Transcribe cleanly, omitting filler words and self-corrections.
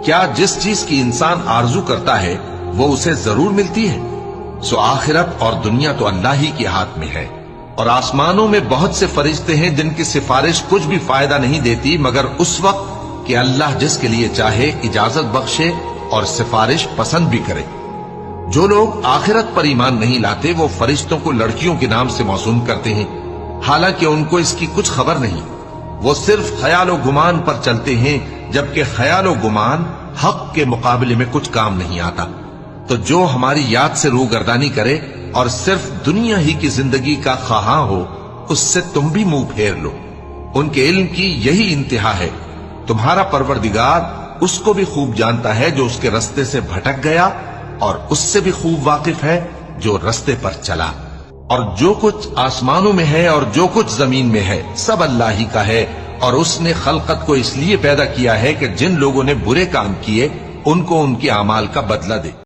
کیا جس چیز کی انسان آرزو کرتا ہے وہ اسے ضرور ملتی ہے؟ سو آخرت اور دنیا تو اللہ ہی کے ہاتھ میں ہے، اور آسمانوں میں بہت سے فرشتے ہیں جن کی سفارش کچھ بھی فائدہ نہیں دیتی مگر اس وقت کہ اللہ جس کے لیے چاہے اجازت بخشے اور سفارش پسند بھی کرے۔ جو لوگ آخرت پر ایمان نہیں لاتے وہ فرشتوں کو لڑکیوں کے نام سے موسوم کرتے ہیں، حالانکہ ان کو اس کی کچھ خبر نہیں۔ وہ صرف خیال و گمان پر چلتے ہیں، جبکہ خیال و گمان حق کے مقابلے میں کچھ کام نہیں آتا۔ تو جو ہماری یاد سے روگردانی کرے اور صرف دنیا ہی کی زندگی کا خواہاں ہو، اس سے تم بھی منہ پھیر لو۔ ان کے علم کی یہی انتہا ہے۔ تمہارا پروردگار اس کو بھی خوب جانتا ہے جو اس کے رستے سے بھٹک گیا، اور اس سے بھی خوب واقف ہے جو رستے پر چلا۔ اور جو کچھ آسمانوں میں ہے اور جو کچھ زمین میں ہے سب اللہ ہی کا ہے، اور اس نے خلقت کو اس لیے پیدا کیا ہے کہ جن لوگوں نے برے کام کیے ان کو ان کے اعمال کا بدلہ دے۔